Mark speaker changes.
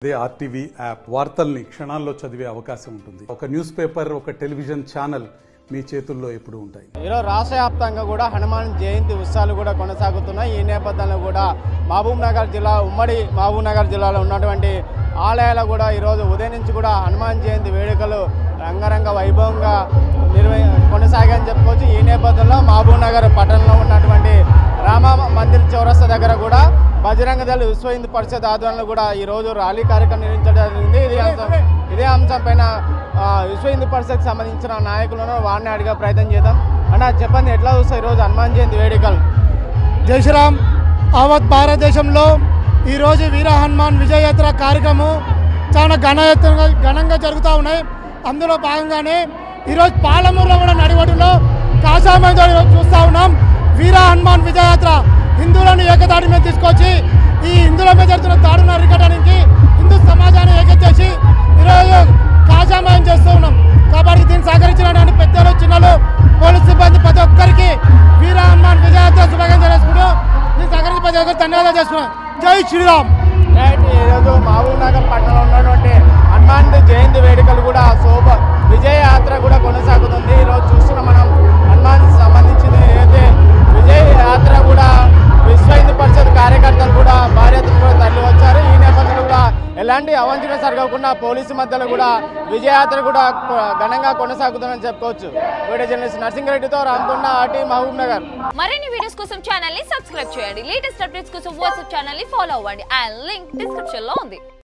Speaker 1: అదే RTV app వార్తల్ని క్షణాల్లో చదివే అవకాశం ఉంటుంది. ఒక న్యూస్ పేపర్, ఒక టెలివిజన్ ఛానల్ మీ చేతుల్లో ఎప్పుడు ఉంటాయి.
Speaker 2: ఈరోజు రాష్ట్ర వ్యాప్తంగా కూడా హనుమాన్ జయంతి ఉత్సవాలు కూడా కొనసాగుతున్నాయి. ఈ నేపథ్యంలో కూడా ఉమ్మడి మహబూబ్ నగర్ జిల్లాలో ఉన్నటువంటి ఆలయాలు కూడా ఈరోజు ఉదయం నుంచి కూడా హనుమాన్ జయంతి వేడుకలు రంగరంగ వైభవంగా కొనసాగాయని చెప్పుకోవచ్చు. ఈ నేపథ్యంలో మహబూబ్ నగర్ పట్టణంలో ఉన్నటువంటి రామ మందిర్ చౌరస్తా దగ్గర కూడా బజరంగ దళ విశ్వ హిందూ పరిషత్ ఆధ్వర్యంలో కూడా ఈరోజు ర్యాలీ కార్యక్రమం నిర్వహించడం జరిగింది. ఇదే అంశం పైన విశ్వ హిందూ పరిషత్కి సంబంధించిన నాయకులను వారిని అడిగే ప్రయత్నం చేద్దాం. అన్న చెప్పండి, ఎట్లా చూస్తారు ఈరోజు హనుమాన్ జయంతి వేడుకలు?
Speaker 3: జై శ్రీరామ్. యావత్ భారతదేశంలో ఈరోజు వీర హనుమాన్ విజయయాత్ర కార్యక్రమం చాలా ఘనంగా జరుగుతూ ఉన్నాయి. అందులో భాగంగానే ఈరోజు పాలమూరులో కూడా నడివడులో కాసామైందో చూస్తూ ఉన్నాం. వీర హనుమాన్ విజయయాత్ర హిందువులను ఏకతాటి మీద తీసుకొచ్చి ఈ హిందువుల మీద జరుగుతున్న దాడులను అరికట్టడానికి హిందూ సమాజాన్ని ఏకం చేసి ఈరోజు కాసామయం చేస్తూ ఉన్నాం. కాబట్టి దీన్ని సహకరించినటువంటి పెద్దలు, చిన్నలు, పోలీసు సిబ్బంది ప్రతి ఒక్కరికి వీర హనుమాన్ విజయయాత్ర శుభాకాంక్షలు చేసుకుంటూ దీన్ని సహకరించి ప్రతి ఒక్కరికి ధన్యవాదాలు చేసుకున్నాం. జై శ్రీరామ్.
Speaker 2: ఈరోజు మహబూబ్ నగర్ పట్టణంలో ఉన్నటువంటి హనుమాన్ జయంతి వేడుకలు కూడా విజయయాత్ర కూడా కొనసాగుతుంది. ఈరోజు చూస్తున్నాం మనం హనుమాన్ సంబంధించిన ఏదైతే విజయయాత్ర కూడా విశ్వ హిందూ పరిషత్ కార్యకర్తలు కూడా భారీ ఎత్తున కూడా తరలి వచ్చారు. ఈ నేపథ్యంలో కూడా ఎలాంటి అవంచన జరగకుండా పోలీసు మధ్యలో కూడా విజయయాత్ర కూడా ఘనంగా కొనసాగుతుందని చెప్పుకోవచ్చు. వీడియో జర్నలిస్ట్ నర్సింగరెడ్డితో రామకొండ, ఆర్టీ, మహబూబ్ నగర్.
Speaker 4: మరిన్ని వీడియోస్ కోసం ఛానల్ ని సబ్స్క్రైబ్ చేయండి. లేటెస్ట్ అప్డేట్స్ కోసం వాట్సాప్ ఛానల్ ని ఫాలో అవ్వండి. ఆ లింక్ డిస్క్రిప్షన్ లో ఉంది.